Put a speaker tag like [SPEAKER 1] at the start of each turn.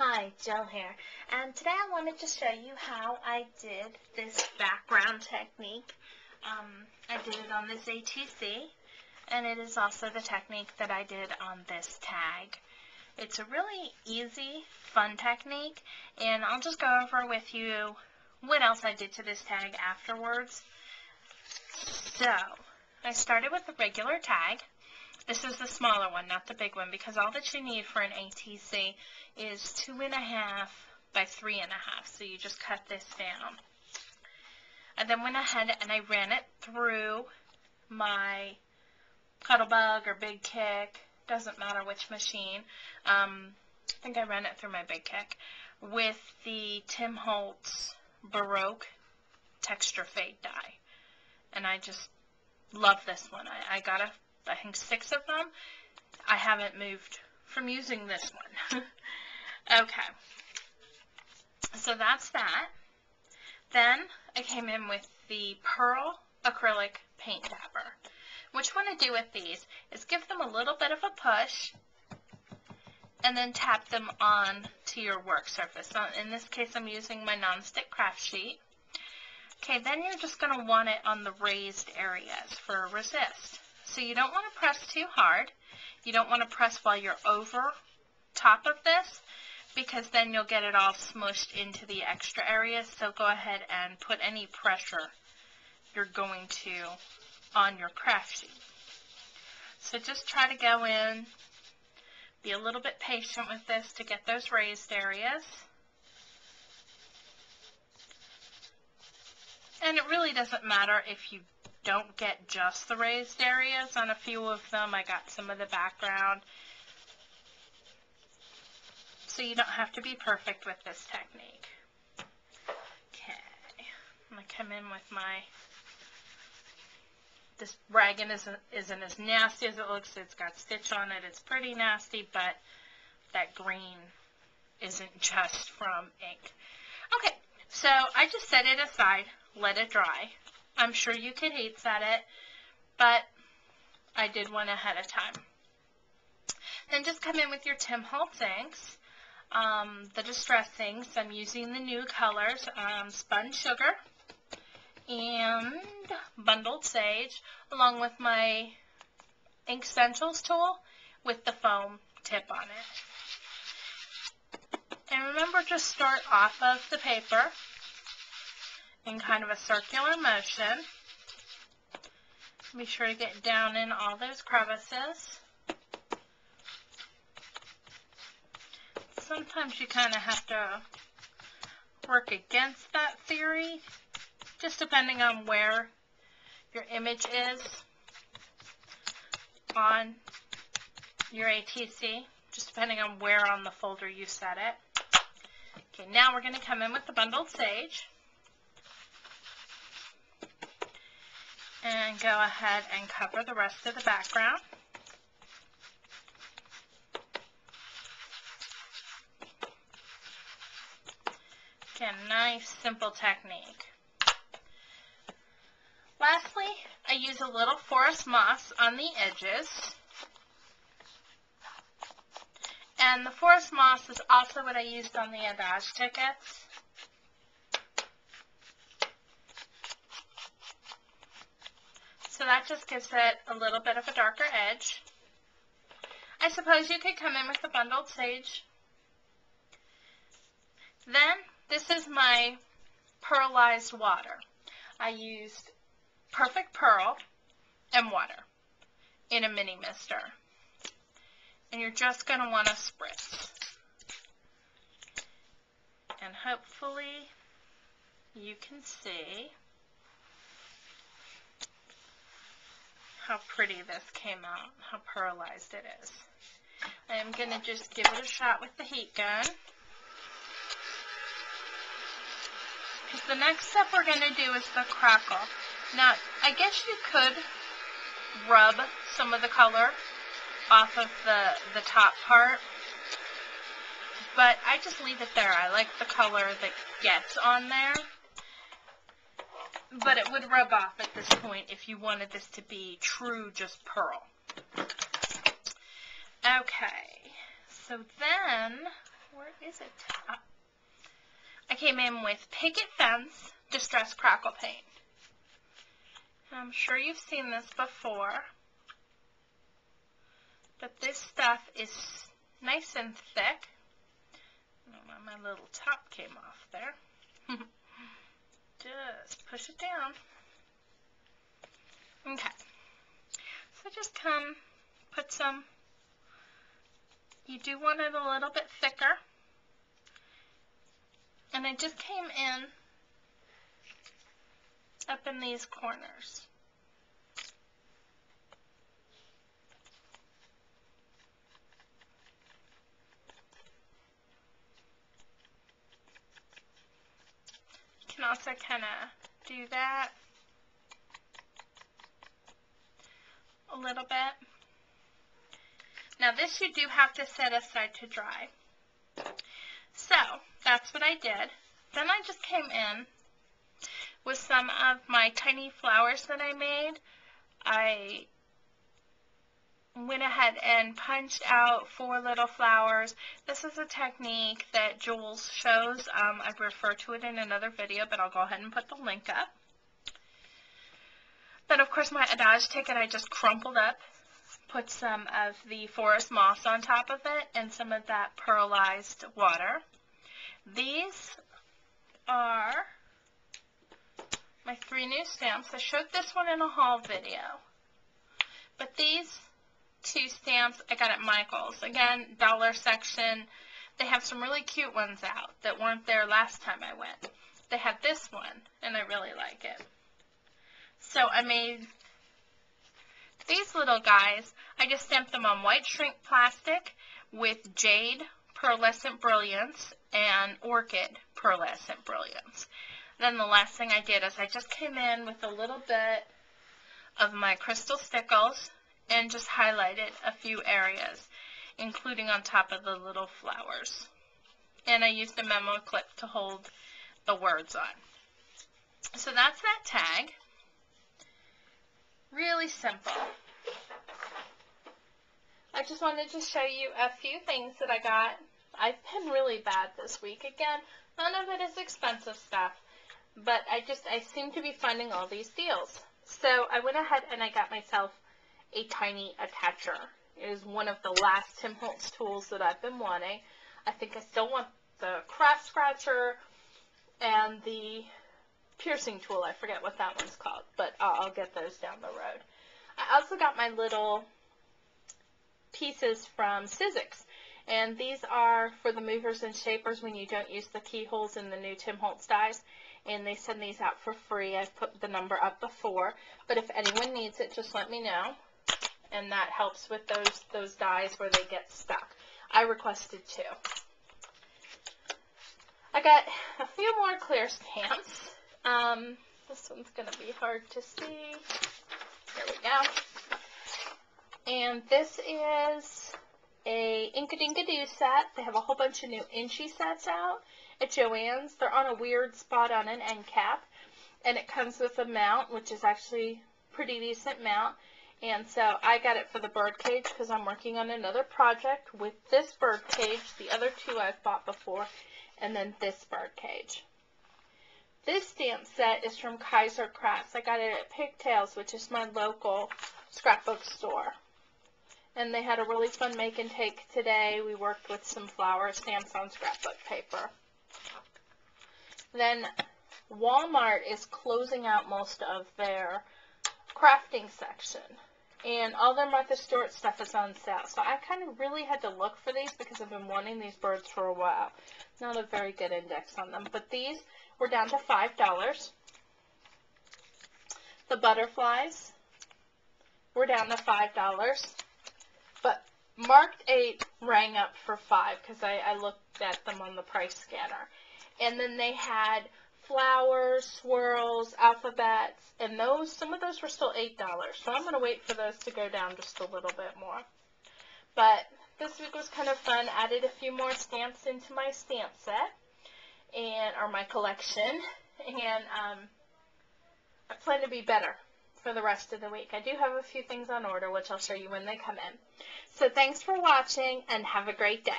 [SPEAKER 1] Hi, Jill here, and today I wanted to show you how I did this background technique. I did it on this ATC, and it is also the technique that I did on this tag. It's a really easy, fun technique, and I'll just go over with you what else I did to this tag afterwards. So, I started with the regular tag. This is the smaller one, not the big one, because all that you need for an ATC is 2.5 by 3.5. So you just cut this down. I then went ahead and I ran it through my Cuttlebug or Big Kick, doesn't matter which machine. I think I ran it through my Big Kick with the Holtz Baroque texture fade dye. And I just love this one. I got I think 6 of them. I haven't moved from using this one. Okay. So that's that. Then I came in with the Pearl Acrylic Paint Dabber. What you want to do with these is give them a little bit of a push and then tap them on to your work surface. So in this case, I'm using my nonstick craft sheet. Okay, then you're just going to want it on the raised areas for a resist. So you don't want to press too hard. You don't want to press while you're over top of this, because then you'll get it all smushed into the extra areas. So go ahead and put any pressure you're going to on your craft sheet. So just try to go in, be a little bit patient with this to get those raised areas. And it really doesn't matter if you don't get just the raised areas. On a few of them, I got some of the background. So you don't have to be perfect with this technique. Okay, I'm going to come in with this ragging isn't as nasty as it looks. It's got stitch on it. It's pretty nasty, but that green isn't just from ink. Okay, so I just set it aside, let it dry. I'm sure you could heat set it, but I did one ahead of time. Then just come in with your Holtz inks, the Distress inks. I'm using the new colors, Spun Sugar and Bundled Sage, along with my Ink Essentials tool with the foam tip on it. And remember, just start off of the paper in kind of a circular motion. Be sure to get down in all those crevices. Sometimes you kind of have to work against that theory, just depending on where your image is on your ATC, just depending on where on the folder you set it. Okay, now we're going to come in with the Bundled Sage. And go ahead and cover the rest of the background. Again, nice, simple technique. Lastly, I use a little forest moss on the edges. And the forest moss is also what I used on the Adage tickets. So that just gives it a little bit of a darker edge. I suppose you could come in with the Bundled Sage. Then, this is my pearlized water. I used Perfect Pearl and water in a mini mister. And you're just going to want to spritz. And hopefully you can see how pretty this came out, how pearlized it is. I am going to just give it a shot with the heat gun. Because the next step we're going to do is the crackle. Now, I guess you could rub some of the color off of the top part, but I just leave it there. I like the color that gets on there. But it would rub off at this point if you wanted this to be true just pearl. Okay, so then Where is it? I came in with Picket Fence Distress Crackle Paint. I'm sure you've seen this before, but this stuff is nice and thick. Oh, my little top came off there. Just push it down. Okay, so just put some, you do want it a little bit thicker, and I just came in up in these corners. You can also kind of do that a little bit. Now this you do have to set aside to dry. So that's what I did. Then I just came in with some of my tiny flowers that I made. I went ahead and punched out 4 little flowers. This is a technique that Jules shows. I've referred to it in another video, but I'll go ahead and put the link up. Then of course my adage ticket I just crumpled up, put some of the forest moss on top of it and some of that pearlized water. These are my 3 new stamps. I showed this one in a haul video, but these 2 stamps I got at Michael's. Again, dollar section. They have some really cute ones out that weren't there last time I went. They have this one, and I really like it. So I made these little guys. I just stamped them on white shrink plastic with Jade Pearlescent Brilliance and Orchid Pearlescent Brilliance. Then the last thing I did is I just came in with a little bit of my Crystal Stickles and just highlighted a few areas, including on top of the little flowers. And I used a memo clip to hold the words on. So that's that tag. Really simple. I just wanted to show you a few things that I got. I've been really bad this week. Again, none of it is expensive stuff, but I seem to be finding all these deals. So I went ahead and I got myself a tiny attacher. It is one of the last Tim Holtz tools that I've been wanting. I think I still want the craft scratcher and the piercing tool. I forget what that one's called, but I'll get those down the road. I also got my little pieces from Sizzix, and these are for the movers and shapers when you don't use the keyholes in the new Tim Holtz dies, and they send these out for free. I've put the number up before, but if anyone needs it, just let me know, and that helps with those dies where they get stuck. I requested 2. I got a few more clear stamps. This one's going to be hard to see. There we go. And this is a Inkadinkadoo set. They have a whole bunch of new Inchy sets out at Joann's. They're on a weird spot on an end cap. And it comes with a mount, which is actually a pretty decent mount. And so I got it for the bird cage because I'm working on another project with this bird cage, the other 2 I've bought before, and then this bird cage. This stamp set is from Kaiser Crafts. I got it at Pigtails, which is my local scrapbook store. And they had a really fun make and take today. We worked with some flower stamps on scrapbook paper. Then Walmart is closing out most of their crafting section. And all their Martha Stewart stuff is on sale. So I kind of really had to look for these because I've been wanting these birds for a while. Not a very good index on them. But these were down to $5. The butterflies were down to $5. But marked 8 rang up for $5 because I looked at them on the price scanner. And then they had flowers, swirls, alphabets, and some of those were still $8. So I'm going to wait for those to go down just a little bit more. But this week was kind of fun. Added a few more stamps into my stamp set, or my collection, and I plan to be better for the rest of the week. I do have a few things on order, which I'll show you when they come in. So thanks for watching, and have a great day.